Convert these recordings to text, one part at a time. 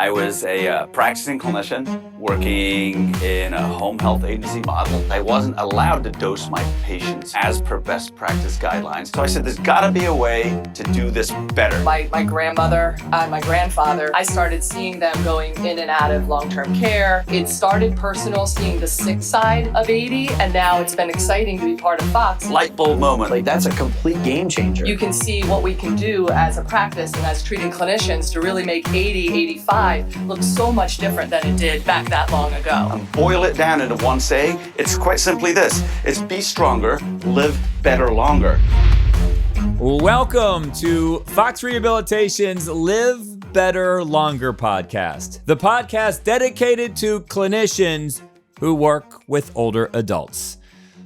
I was a practicing clinician working in a home health agency model. I wasn't allowed to dose my patients as per best practice guidelines. So I said, there's gotta be a way to do this better. My grandmother and my grandfather, I started seeing them going in and out of long-term care. It started personal, seeing the sick side of 80, and now it's been exciting to be part of Fox. Light bulb moment. Like, that's a complete game changer. You can see what we can do as a practice and as treating clinicians to really make 80, 85 look so much different than it did back that long ago. And boil it down into one saying, it's quite simply this. It's be stronger, live better longer. Welcome to Fox Rehabilitation's Live Better Longer podcast, the podcast dedicated to clinicians who work with older adults.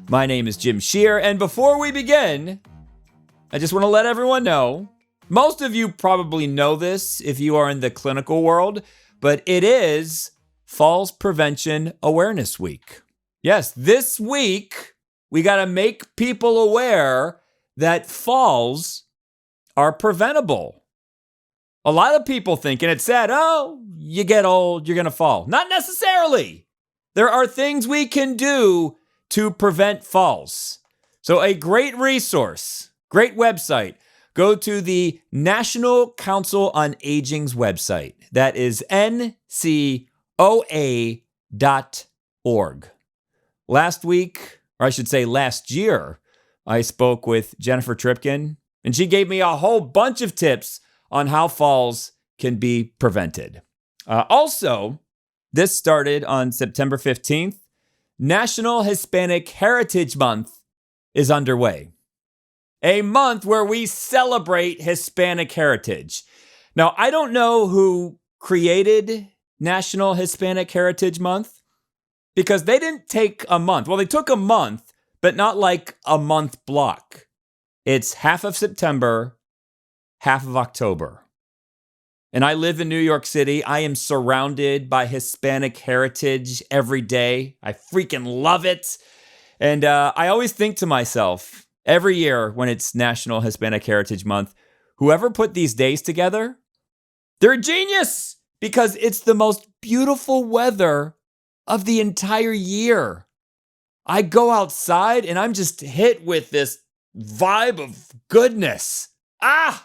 My name is Jim Shear, and before we begin, I just want to let everyone know, most of you probably know this if you are in the clinical world, but it is Falls Prevention Awareness Week. Yes, this week, we got to make people aware that falls are preventable. A lot of people think, and it's sad, oh, you get old, you're going to fall. Not necessarily. There are things we can do to prevent falls. So a great resource, great website, go to the National Council on Aging's website. That is NCOA.org. Last week, or I should say last year, I spoke with Jennifer Tripkin, and she gave me a whole bunch of tips on how falls can be prevented. Also, this started on September 15th. National Hispanic Heritage Month is underway. A month where we celebrate Hispanic heritage. Now, I don't know who created National Hispanic Heritage Month because they didn't take a month. Well, they took a month, but not like a month block. It's half of September, half of October. And I live in New York City. I am surrounded by Hispanic heritage every day. I freaking love it. And I always think to myself, every year when it's National Hispanic Heritage Month, whoever put these days together, they're a genius because it's the most beautiful weather of the entire year. I go outside and I'm just hit with this vibe of goodness. I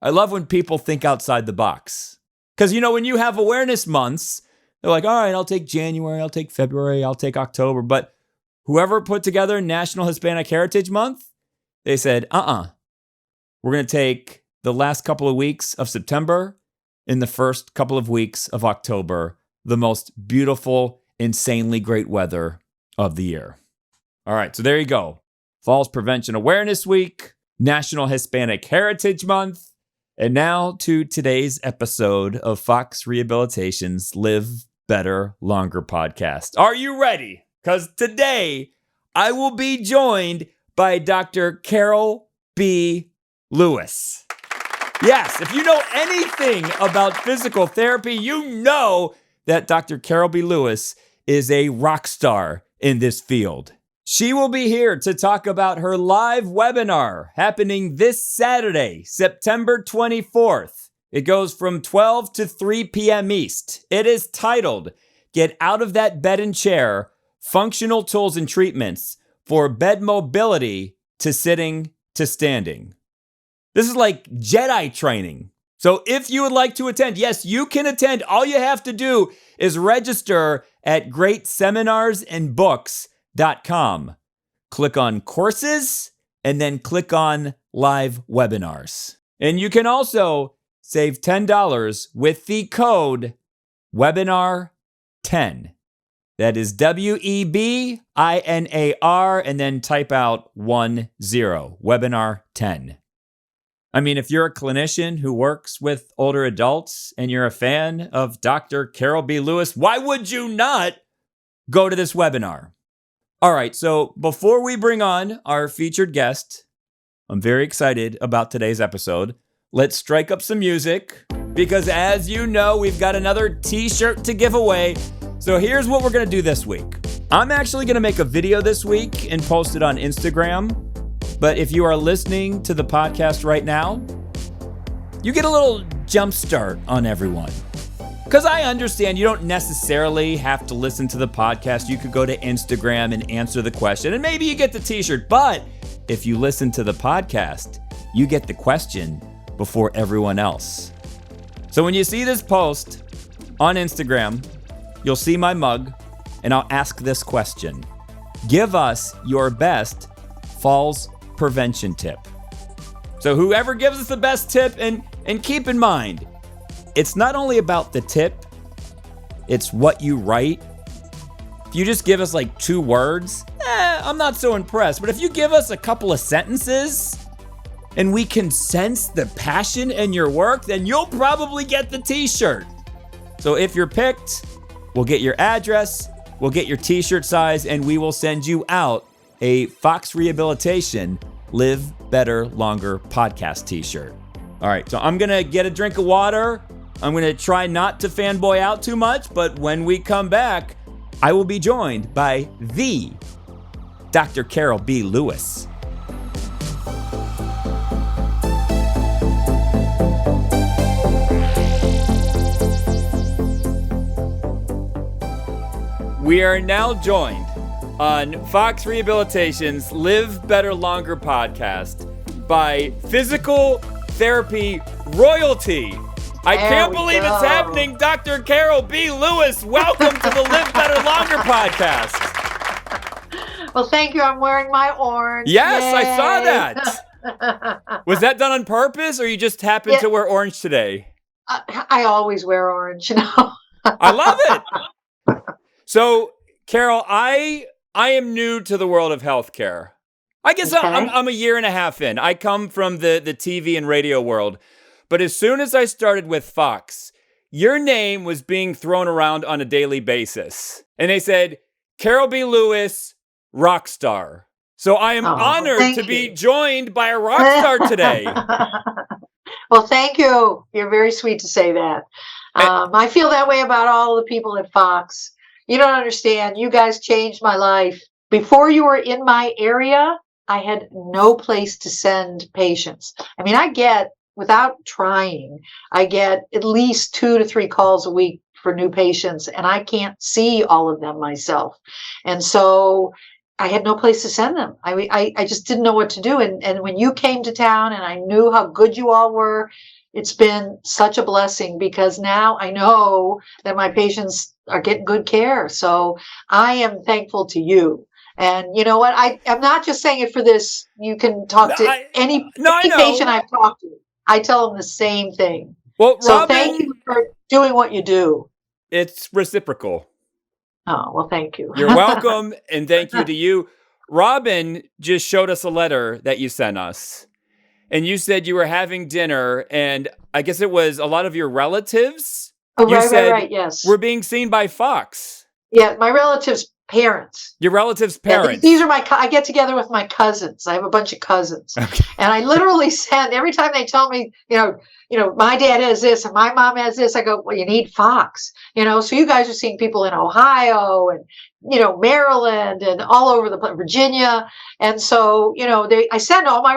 love when people think outside the box. Because, when you have awareness months, they're like, all right, I'll take January, I'll take February, I'll take October. But whoever put together National Hispanic Heritage Month, they said, we're going to take the last couple of weeks of September and the first couple of weeks of October, the most beautiful, insanely great weather of the year. All right, so there you go. Falls Prevention Awareness Week, National Hispanic Heritage Month, and now to today's episode of Fox Rehabilitation's Live Better Longer podcast. Are you ready? Because today I will be joined by Dr. Carole B. Lewis. Yes, if you know anything about physical therapy, you know that Dr. Carole B. Lewis is a rock star in this field. She will be here to talk about her live webinar happening this Saturday, September 24th. It goes from 12 to 3 p.m. East. It is titled, Get Out of That Bed and Chair, Functional Tools and Treatments for Bed Mobility to Sitting to Standing. This is like Jedi training. So if you would like to attend, yes, you can attend. All you have to do is register at greatseminarsandbooks.com. Click on courses and then click on live webinars. And you can also save $10 with the code webinar10. That is WEBINAR and then type out 10, webinar 10. I mean, if you're a clinician who works with older adults and you're a fan of Dr. Carole B. Lewis, why would you not go to this webinar? All right, so before we bring on our featured guest, I'm very excited about today's episode. Let's strike up some music because as you know, we've got another t-shirt to give away. So here's what we're going to do this week. I'm actually going to make a video this week and post it on Instagram. But if you are listening to the podcast right now, you get a little jump start on everyone. Because I understand you don't necessarily have to listen to the podcast. You could go to Instagram and answer the question, and maybe you get the t-shirt. But if you listen to the podcast, you get the question before everyone else. So when you see this post on Instagram, you'll see my mug, and I'll ask this question. Give us your best falls prevention tip. So whoever gives us the best tip, and keep in mind, it's not only about the tip, it's what you write. If you just give us like 2 words, I'm not so impressed. But if you give us a couple of sentences and we can sense the passion in your work, then you'll probably get the t-shirt. So if you're picked, we'll get your address, we'll get your t-shirt size, and we will send you out a Fox Rehabilitation Live Better Longer podcast t-shirt. All right, so I'm gonna get a drink of water. I'm gonna try not to fanboy out too much, but when we come back, I will be joined by the Dr. Carole B. Lewis. We are now joined on Fox Rehabilitation's Live Better Longer podcast by physical therapy royalty. I can't believe it's happening. Dr. Carole B. Lewis, welcome to the Live Better Longer podcast. Well, thank you. I'm wearing my orange. Yes, Yay. I saw that. Was that done on purpose, or you just happened to wear orange today? I always wear orange, you know. I love it. So, Carole, I am new to the world of healthcare. I guess Okay. I'm a year and a half in. I come from the TV and radio world. But as soon as I started with Fox, your name was being thrown around on a daily basis. And they said, Carole B. Lewis, rock star. So I am honored to be joined by a rock star today. Well, thank you. You're very sweet to say that. I feel that way about all the people at Fox. You don't understand. You guys changed my life. Before you were in my area, I had no place to send patients. I mean, without trying, I get at least 2 to 3 calls a week for new patients, and I can't see all of them myself. And so I had no place to send them. I just didn't know what to do. And when you came to town and I knew how good you all were, it's been such a blessing, because now I know that my patients are getting good care. So I am thankful to you. And you know what? I'm not just saying it for this. You can talk to any patient I've talked to. I tell them the same thing. Well, so Robin, thank you for doing what you do. It's reciprocal. Oh, well, thank you. You're welcome, and thank you to you. Robin just showed us a letter that you sent us. And you said you were having dinner, and I guess it was a lot of your relatives. Oh, right, yes. We're being seen by Fox. Yeah, my relatives' parents. Your relatives' parents. Yeah, these are I get together with my cousins. I have a bunch of cousins. Okay. And I literally send, every time they tell me, my dad has this and my mom has this, I go, well, you need Fox. So you guys are seeing people in Ohio and, Maryland and all over the place, Virginia. And so, I send all my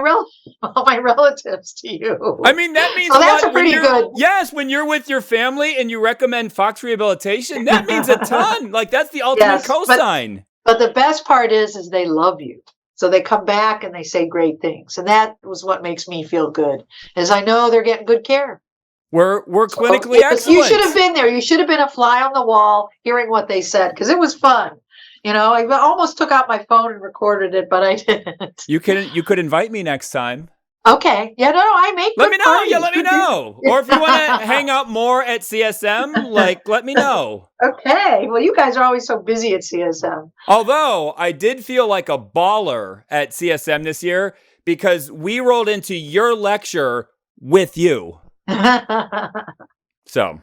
relatives to you. I mean, that means so that's a pretty good. Yes, when you're with your family and you recommend Fox Rehabilitation, that means a ton. Like, that's the ultimate cosign. But the best part is they love you. So they come back and they say great things. And that was what makes me feel good, is I know they're getting good care. We're clinically excellent. You should have been there. You should have been a fly on the wall hearing what they said, because it was fun. I almost took out my phone and recorded it, but I didn't. You could invite me next time. Okay. Yeah, no, I make Let me know. parties. Yeah, let me know. Or if you want to hang out more at CSM, let me know. Okay. Well, you guys are always so busy at CSM. Although I did feel like a baller at CSM this year, because we rolled into your lecture with you. So,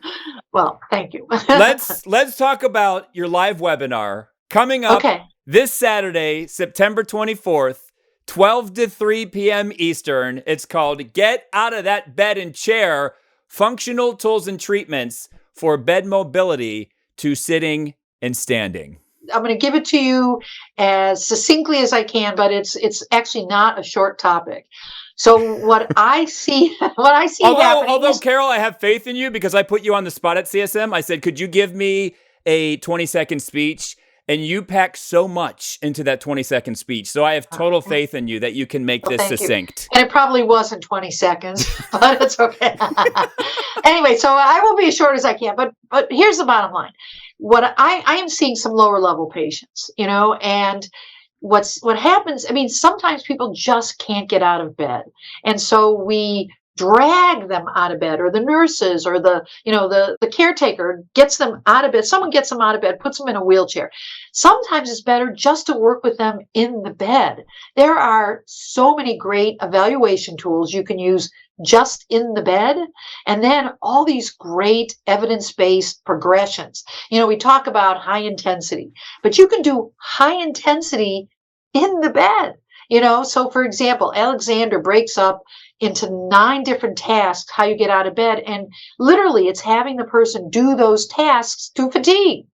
well, thank you. let's talk about your live webinar coming up this Saturday, September 24th, 12 to 3 p.m. Eastern. It's called Get Out of That Bed and Chair, Functional Tools and Treatments for Bed Mobility to Sitting and Standing. I'm going to give it to you as succinctly as I can, but it's actually not a short topic. So what I see, happening Although, is, Carole, I have faith in you because I put you on the spot at CSM. I said, could you give me a 20-second speech? And you pack so much into that 20-second speech. So I have total faith in you that you can make this thank you. succinct. And it probably wasn't 20 seconds, but it's okay. Anyway, so I will be as short as I can. But here's the bottom line. What I am seeing some lower level patients, and what happens, I mean, sometimes people just can't get out of bed. And so we drag them out of bed, or the nurses or the caretaker gets them out of bed. Someone gets them out of bed, puts them in a wheelchair. Sometimes it's better just to work with them in the bed. There are so many great evaluation tools you can use just in the bed, and then all these great evidence-based progressions. We talk about high intensity, but you can do high intensity in the bed. So for example, Alexander breaks up into 9 different tasks, how you get out of bed. And literally it's having the person do those tasks to fatigue.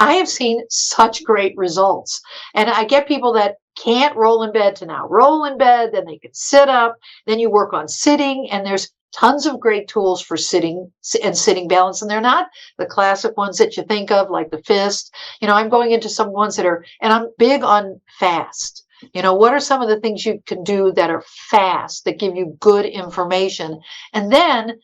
I have seen such great results. And I get people that can't roll in bed to now roll in bed, then they can sit up, then you work on sitting, and there's tons of great tools for sitting and sitting balance. And they're not the classic ones that you think of, like the fist. I'm going into some ones that are, and I'm big on fast. What are some of the things you can do that are fast, that give you good information? And then,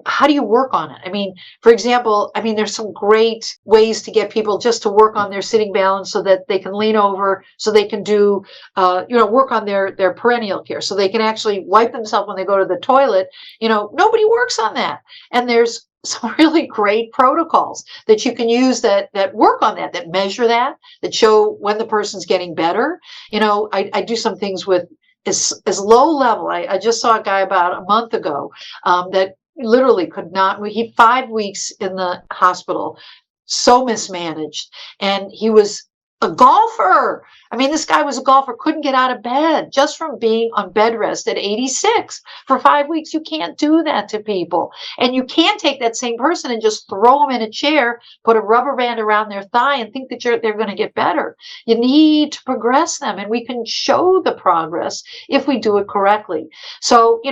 how do you work on it? I mean, for example, there's some great ways to get people just to work on their sitting balance so that they can lean over, so they can do, work on their perennial care, so they can actually wipe themselves when they go to the toilet. Nobody works on that. And there's some really great protocols that you can use that work on that measure that show when the person's getting better. I do some things with as low level. I just saw a guy about a month ago that literally could not, 5 weeks in the hospital, so mismanaged. And he was a golfer. This guy was a golfer, couldn't get out of bed just from being on bed rest at 86 for 5 weeks. You can't do that to people. And you can't take that same person and just throw them in a chair, put a rubber band around their thigh and think that they're going to get better. You need to progress them, and we can show the progress if we do it correctly. So,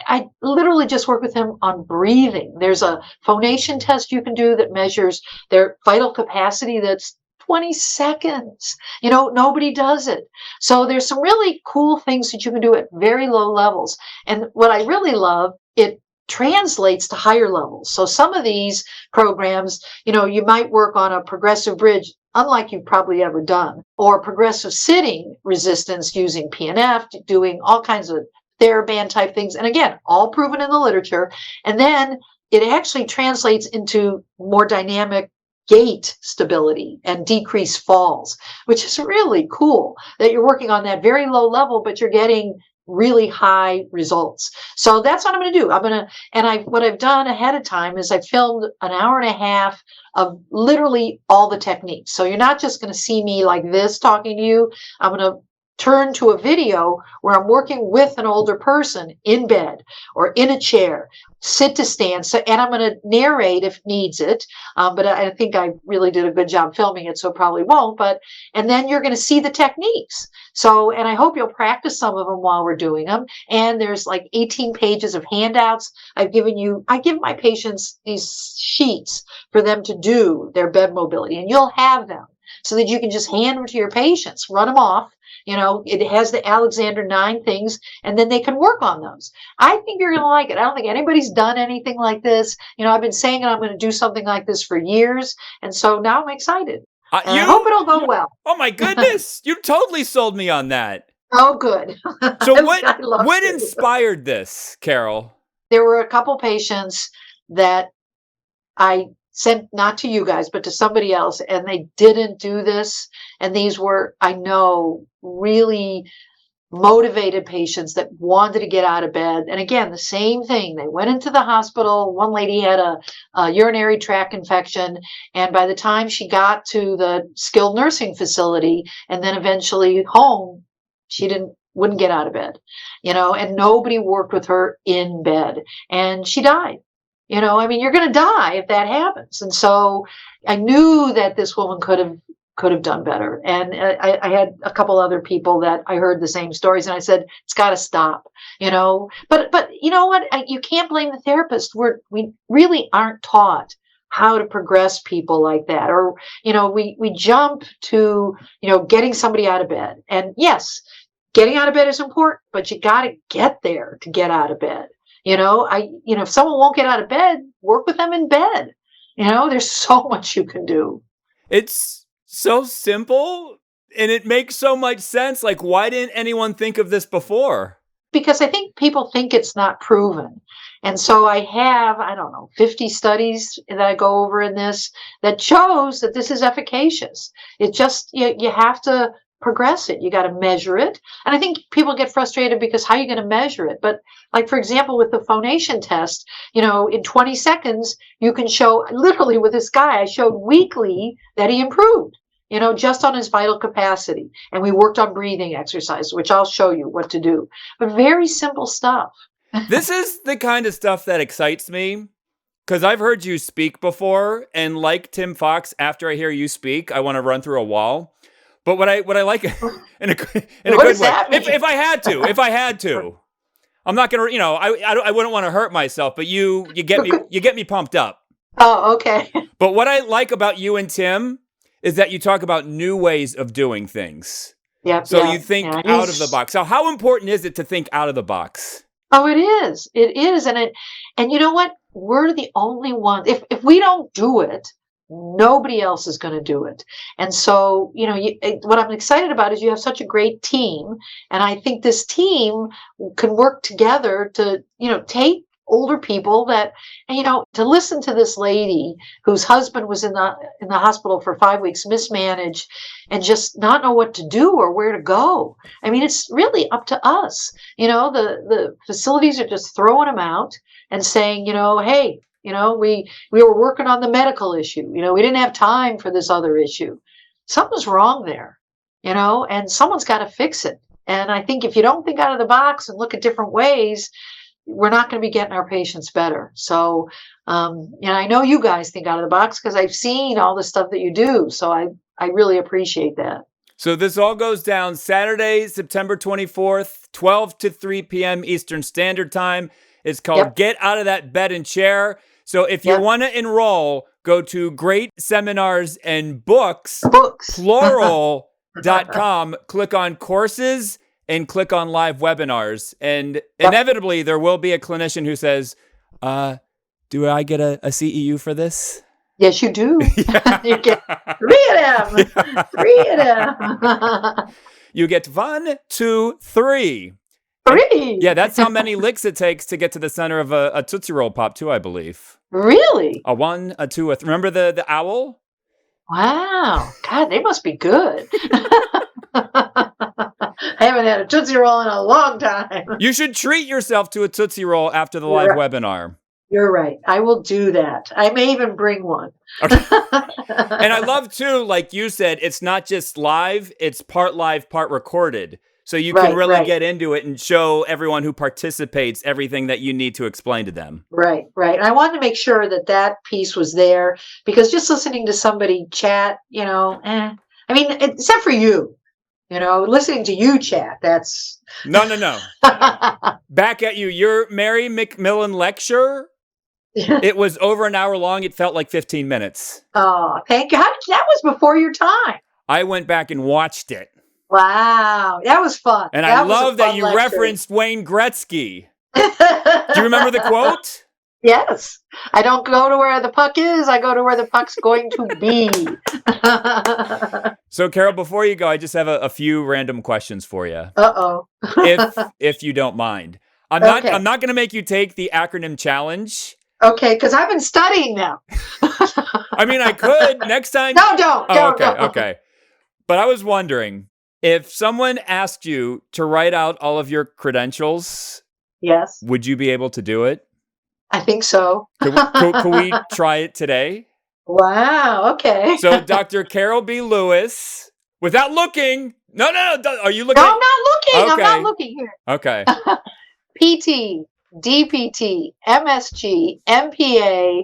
I literally just work with him on breathing. There's a phonation test you can do that measures their vital capacity. That's 20 seconds. Nobody does it. So there's some really cool things that you can do at very low levels. And what I really love, it translates to higher levels. So some of these programs, you might work on a progressive bridge, unlike you've probably ever done, or progressive sitting resistance using PNF, doing all kinds of TheraBand type things. And again, all proven in the literature. And then it actually translates into more dynamic gait stability and decreased falls, which is really cool that you're working on that very low level, but you're getting really high results. So that's what I'm going to do. What I've done ahead of time is I filmed an hour and a half of literally all the techniques. So you're not just going to see me like this talking to you. I'm going to turn to a video where I'm working with an older person in bed or in a chair, sit to stand. So, and I'm going to narrate if needs it. But I think I really did a good job filming it, so probably won't. And then you're going to see the techniques. So, and I hope you'll practice some of them while we're doing them. And there's like 18 pages of handouts. I give my patients these sheets for them to do their bed mobility, and you'll have them so that you can just hand them to your patients, run them off. It has the Alexander 9 things, and then they can work on those. I think you're going to like it. I don't think anybody's done anything like this. I've been saying I'm going to do something like this for years, and so now I'm excited. I hope it'll go well. Oh my goodness, you totally sold me on that. Oh, good. So what inspired this, Carole? There were a couple patients that I sent not to you guys, but to somebody else, and they didn't do this. And these were, I know, really motivated patients that wanted to get out of bed. And again, the same thing. They went into the hospital. One lady had a urinary tract infection, and by the time she got to the skilled nursing facility and then eventually home, she wouldn't get out of bed, and nobody worked with her in bed, and she died. You're going to die if that happens. And so I knew that this woman could have could have done better. And I had a couple other people that I heard the same stories, and I said, it's got to stop, But you know what? You can't blame the therapist. We really aren't taught how to progress people like that. Or, we jump to, getting somebody out of bed. And yes, getting out of bed is important, but you got to get there to get out of bed. If someone won't get out of bed, work with them in bed. There's so much you can do. It's so simple and it makes so much sense. Like, why didn't anyone think of this before? Because I think people think it's not proven. And so I have, 50 studies that I go over in this that shows that this is efficacious. It just, you have to progress it. You got to measure it. And I think people get frustrated because how are you going to measure it? But like, for example, with the phonation test, in 20 seconds, you can show, literally with this guy, I showed weekly that he improved, just on his vital capacity. And we worked on breathing exercise, which I'll show you what to do. But very simple stuff. This is the kind of stuff that excites me. Because I've heard you speak before, and like Tim Fox, after I hear you speak, I want to run through a wall. But what I like in a good way, if I had to, I'm not gonna, I wouldn't want to hurt myself, but you get me pumped up. Oh, okay. But what I like about you and Tim is that you talk about new ways of doing things. Yep. So you think out of the box. So how important is it to think out of the box? Oh, it is. It is, and you know what? We're the only ones. If we don't do it, nobody else is going to do it. And so, what I'm excited about is you have such a great team. And I think this team can work together to, take older people that, to listen to this lady whose husband was in the hospital for 5 weeks, mismanaged, and just not know what to do or where to go. I mean, it's really up to us. The facilities are just throwing them out and saying, hey, we were working on the medical issue. We didn't have time for this other issue. Something's wrong there, and someone's got to fix it. And I think if you don't think out of the box and look at different ways, we're not going to be getting our patients better. So, and I know you guys think out of the box because I've seen all the stuff that you do. So I really appreciate that. So this all goes down Saturday, September 24th, 12 to 3 p.m. Eastern Standard Time. It's called Get Out of That Bed and Chair. So if you want to enroll, go to Great Seminars and Books. Plural.com, click on courses, and click on live webinars. And inevitably, there will be a clinician who says, do I get a CEU for this? Yes, you do. You get 3 of them. 3 of them. You get 1, 2, 3. 3. Yeah, that's how many licks it takes to get to the center of a Tootsie Roll Pop, too, I believe. Really? A 1, a 2, a 3. Remember the owl? Wow. God, they must be good. I haven't had a Tootsie Roll in a long time. You should treat yourself to a Tootsie Roll after the live webinar. You're right. I will do that. I may even bring one. Okay. And I love, too, like you said, it's not just live, it's part live, part recorded. So you can really get into it and show everyone who participates everything that you need to explain to them. Right. And I wanted to make sure that piece was there because just listening to somebody chat, I mean, except for you. Listening to you chat, that's... No. Back at you. Your Mary McMillan lecture, it was over an hour long. It felt like 15 minutes. Oh, thank you. That was before your time. I went back and watched it. Wow. That was fun. And I love that you referenced Wayne Gretzky. Do you remember the quote? Yes. I don't go to where the puck is. I go to where the puck's going to be. So, Carole, before you go, I just have a few random questions for you. Uh-oh. if you don't mind. I'm not going to make you take the acronym challenge. Okay, because I've been studying them. I mean, I could next time. No, don't. Okay. But I was wondering, if someone asked you to write out all of your credentials, yes, would you be able to do it? I think so. Could we try it today? Wow, okay. So, Dr. Carole B. Lewis, without looking. No. Are you looking? No, I'm not looking. Okay. I'm not looking here. Okay. PT, DPT, MSG, MPA,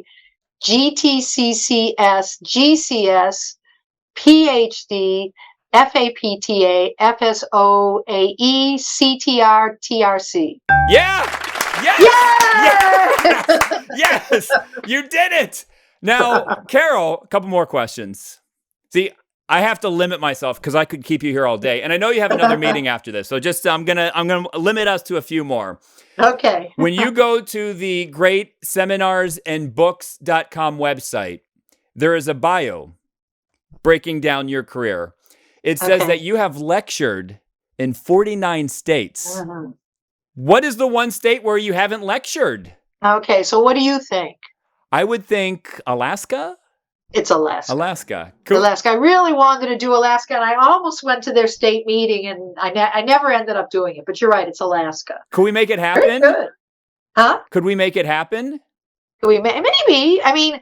GTCCS, GCS, PhD, FAPTA, FSOAE, CTR, TRC. Yeah! Yes! Yay! Yes! You did it! Now, Carole, a couple more questions. See, I have to limit myself because I could keep you here all day. And I know you have another meeting after this. So just I'm gonna limit us to a few more. Okay. When you go to the greatseminarsandbooks.com website, there is a bio breaking down your career. It says that you have lectured in 49 states. Mhm. What is the one state where you haven't lectured? Okay, so what do you think? I would think Alaska? It's Alaska. Alaska. Cool. Alaska. I really wanted to do Alaska, and I almost went to their state meeting, and I never ended up doing it. But you're right, it's Alaska. Could we make it Very happen? good. Huh? Could we make it happen? Maybe. I mean,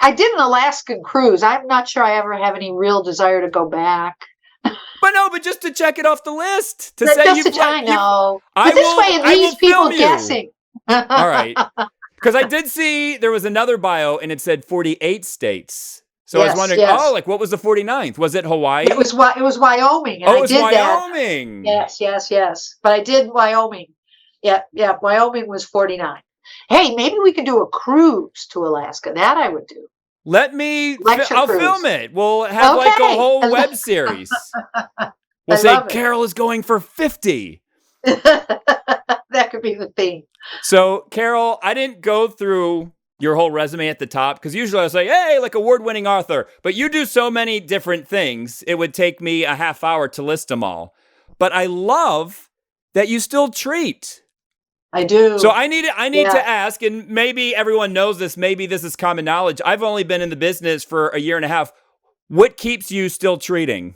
I did an Alaskan cruise. I'm not sure I ever have any real desire to go back. But just to check it off the list. To Just say you've I know. I But this will- way, it I will leaves people film you. guessing. All right. Because I did see there was another bio and it said 48 states. So I Yes, was wondering, yes. what was the 49th? Was it Hawaii? It was Wyoming, and it I was did that. Wyoming. Yes. But I did Wyoming. Yeah. Wyoming was 49. Hey, maybe we could do a cruise to Alaska. That I would do. Lecture I'll cruise. film it. We'll have like a Okay. whole web series. We'll I say love it. Carole is going for 50. That could be the theme. So, Carole, I didn't go through your whole resume at the top because usually I say, hey, like award-winning author. But you do so many different things, it would take me a half hour to list them all. But I love that you still treat. I do. So I need Yeah. to ask, and maybe everyone knows this, maybe this is common knowledge. I've only been in the business for a year and a half. What keeps you still treating?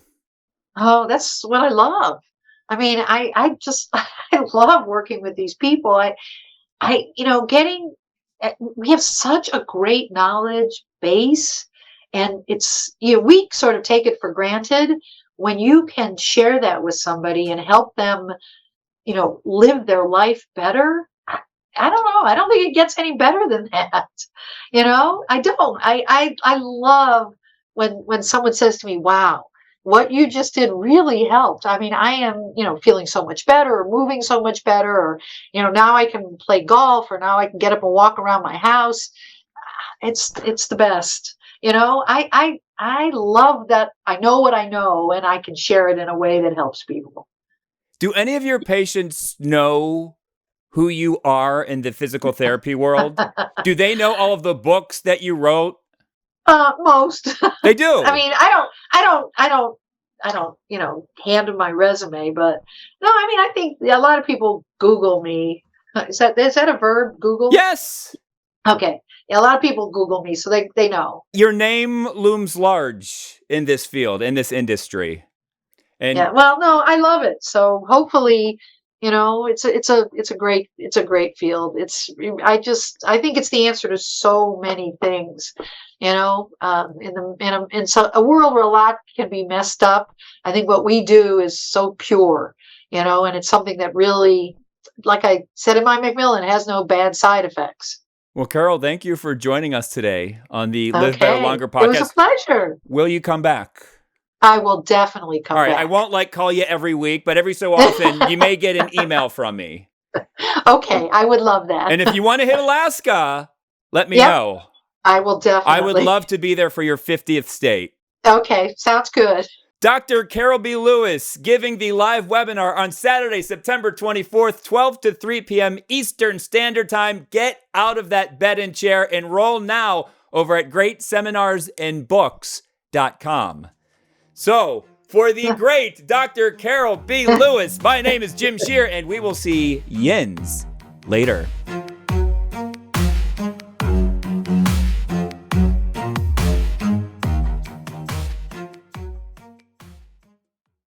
Oh, that's what I love. I mean, I just I love working with these people. We have such a great knowledge base, and we sort of take it for granted when you can share that with somebody and help them, live their life better. I don't know. I don't think it gets any better than that. I don't. I love when someone says to me, wow, what you just did really helped. I mean, I am, feeling so much better, or moving so much better, or, now I can play golf, or now I can get up and walk around my house. It's the best. I love that I know what I know and I can share it in a way that helps people. Do any of your patients know who you are in the physical therapy world? Do they know all of the books that you wrote? Most. They do. I mean, I don't, hand them my resume, but no, I mean, I think a lot of people Google me. Is that a verb? Google? Yes. Okay. Yeah, a lot of people Google me, so they know. Your name looms large in this field, in this industry. And Yeah. Well, no, I love it. So hopefully, it's a great field. I think it's the answer to so many things, in a world where a lot can be messed up. I think what we do is so pure, and it's something that really, like I said in my Macmillan, has no bad side effects. well, Carole, thank you for joining us today on the Live Better Longer podcast. It was a pleasure. Will you come back? I will definitely come All right, back. I won't call you every week, but every so often you may get an email from me. Okay, I would love that. And if you want to hit Alaska, let me Yep. know. I will definitely. I would love to be there for your 50th state. Okay, sounds good. Dr. Carole B. Lewis giving the live webinar on Saturday, September 24th, 12 to 3 p.m. Eastern Standard Time. Get out of that bed and chair. Enroll now over at greatseminarsandbooks.com. So, for the great Dr. Carole B. Lewis, my name is Jim Shear, and we will see yins later.